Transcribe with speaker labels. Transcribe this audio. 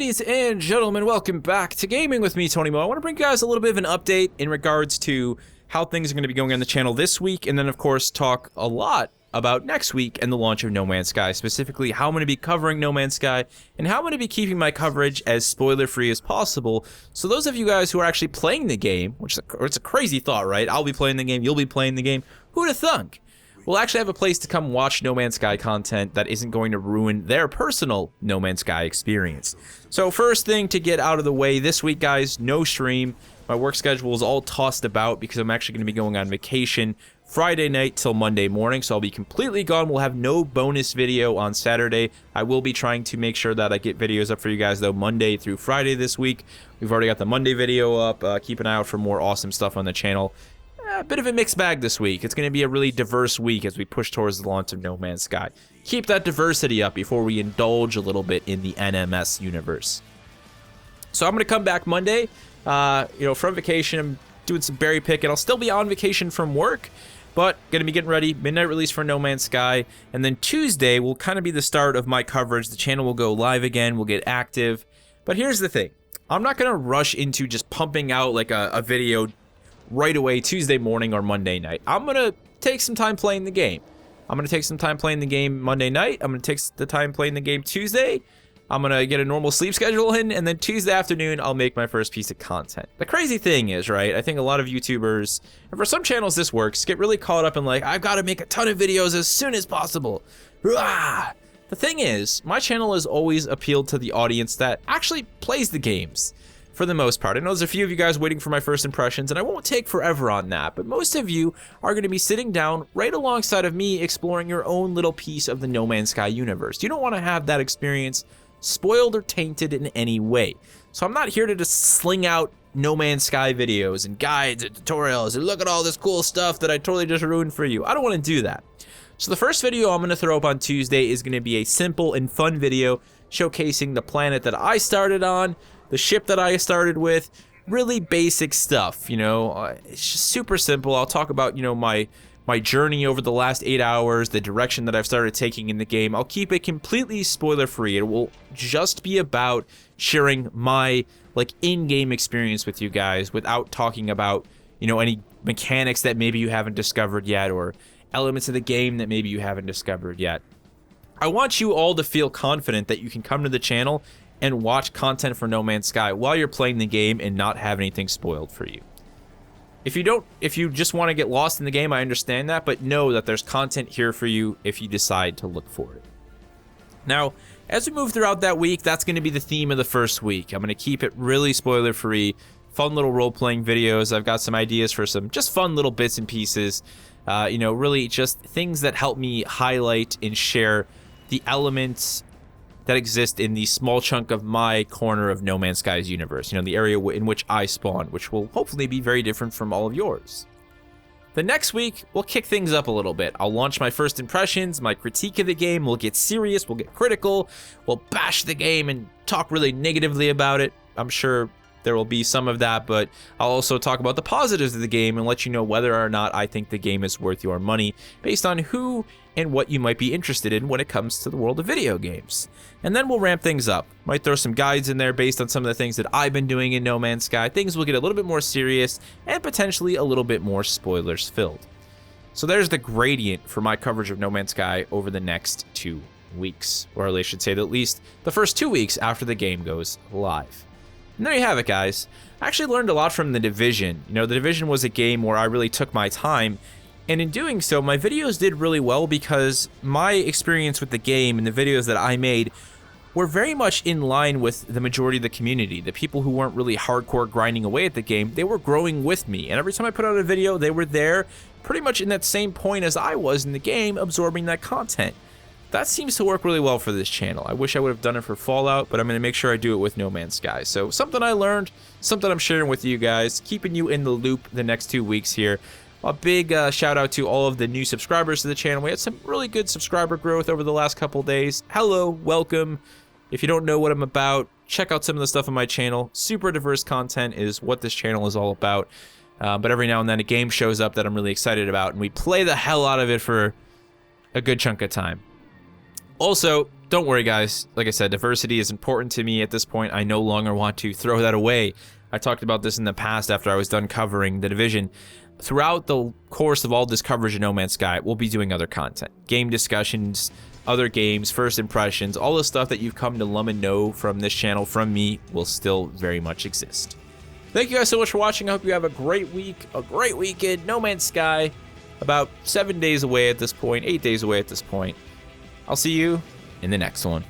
Speaker 1: Ladies and gentlemen, welcome back to Gaming with me, Tony Mo. I want to bring you guys a little bit of an update in regards to how things are going to be going on the channel this week, and then of course talk a lot about next week and the launch of No Man's Sky, specifically how I'm going to be covering No Man's Sky and how I'm going to be keeping my coverage as spoiler-free as possible. So those of you guys who are actually playing the game, which it's a crazy thought, right? I'll be playing the game, you'll be playing the game. Who'd have thunk? We'll actually have a place to come watch No Man's Sky content that isn't going to ruin their personal No Man's Sky experience. So first thing to get out of the way this week, guys, no stream. My work schedule is all tossed about because I'm actually going to be going on vacation Friday night till Monday morning, so I'll be completely gone. We'll have no bonus video on Saturday. I will be trying to make sure that I get videos up for you guys, though, Monday through Friday this week. We've already got the Monday video up. Keep an eye out for more awesome stuff on the channel. A bit of a mixed bag this week. It's going to be a really diverse week as we push towards the launch of No Man's Sky. Keep that diversity up before we indulge a little bit in the NMS universe. So I'm going to come back Monday, from vacation. I'm doing some berry picking. I'll still be on vacation from work, but going to be getting ready. Midnight release for No Man's Sky. And then Tuesday will kind of be the start of my coverage. The channel will go live again. We'll get active. But here's the thing. I'm not going to rush into just pumping out like a video right away Tuesday morning or Monday night. I'm going to take some time playing the game. I'm going to take some time playing the game Monday night. I'm going to take the time playing the game Tuesday. I'm going to get a normal sleep schedule in, and then Tuesday afternoon, I'll make my first piece of content. The crazy thing is, right, I think a lot of YouTubers, and for some channels this works, get really caught up in like, I've got to make a ton of videos as soon as possible. Rah! The thing is, my channel has always appealed to the audience that actually plays the games. For the most part. I know there's a few of you guys waiting for my first impressions, and I won't take forever on that, but most of you are going to be sitting down right alongside of me exploring your own little piece of the No Man's Sky universe. You don't want to have that experience spoiled or tainted in any way. So I'm not here to just sling out No Man's Sky videos and guides and tutorials and look at all this cool stuff that I totally just ruined for you. I don't want to do that. So the first video I'm going to throw up on Tuesday is going to be a simple and fun video showcasing the planet that I started on, the ship that I started with, really basic stuff, it's just super simple. I'll talk about, my journey over the last 8 hours, the direction that I've started taking in the game. I'll keep it completely spoiler-free. It will just be about sharing my, in-game experience with you guys without talking about, any mechanics that maybe you haven't discovered yet or elements of the game that maybe you haven't discovered yet. I want you all to feel confident that you can come to the channel and watch content for No Man's Sky while you're playing the game and not have anything spoiled for you. If you just want to get lost in the game, I understand that, but know that there's content here for you if you decide to look for it. Now, as we move throughout that week, that's going to be the theme of the first week. I'm going to keep it really spoiler-free, fun little role-playing videos. I've got some ideas for some just fun little bits and pieces, really just things that help me highlight and share the elements that exist in the small chunk of my corner of No Man's Sky's universe, the area in which I spawn, which will hopefully be very different from all of yours. The next week, we'll kick things up a little bit. I'll launch my first impressions, my critique of the game, we'll get serious, we'll get critical, we'll bash the game and talk really negatively about it. I'm sure there will be some of that, but I'll also talk about the positives of the game and let you know whether or not I think the game is worth your money based on who and what you might be interested in when it comes to the world of video games. And then we'll ramp things up. Might throw some guides in there based on some of the things that I've been doing in No Man's Sky. Things will get a little bit more serious and potentially a little bit more spoilers filled. So there's the gradient for my coverage of No Man's Sky over the next 2 weeks, or I should say at least the first 2 weeks after the game goes live. And there you have it, guys. I actually learned a lot from The Division. The Division was a game where I really took my time, and in doing so, my videos did really well because my experience with the game and the videos that I made were very much in line with the majority of the community. The people who weren't really hardcore grinding away at the game, they were growing with me. And every time I put out a video, they were there pretty much in that same point as I was in the game, absorbing that content. That seems to work really well for this channel. I wish I would have done it for Fallout, but I'm going to make sure I do it with No Man's Sky. So something I learned, something I'm sharing with you guys, keeping you in the loop the next 2 weeks here. A big shout out to all of the new subscribers to the channel. We had some really good subscriber growth over the last couple days. Hello, welcome. If you don't know what I'm about, check out some of the stuff on my channel. Super diverse content is what this channel is all about. But every now and then a game shows up that I'm really excited about, and we play the hell out of it for a good chunk of time. Also, don't worry, guys. Like I said, diversity is important to me at this point. I no longer want to throw that away. I talked about this in the past after I was done covering The Division. Throughout the course of all this coverage of No Man's Sky, we'll be doing other content. Game discussions, other games, first impressions, all the stuff that you've come to love and know from this channel, from me, will still very much exist. Thank you guys so much for watching. I hope you have a great week, a great weekend. No Man's Sky, about 7 days away at this point, 8 days away at this point. I'll see you in the next one.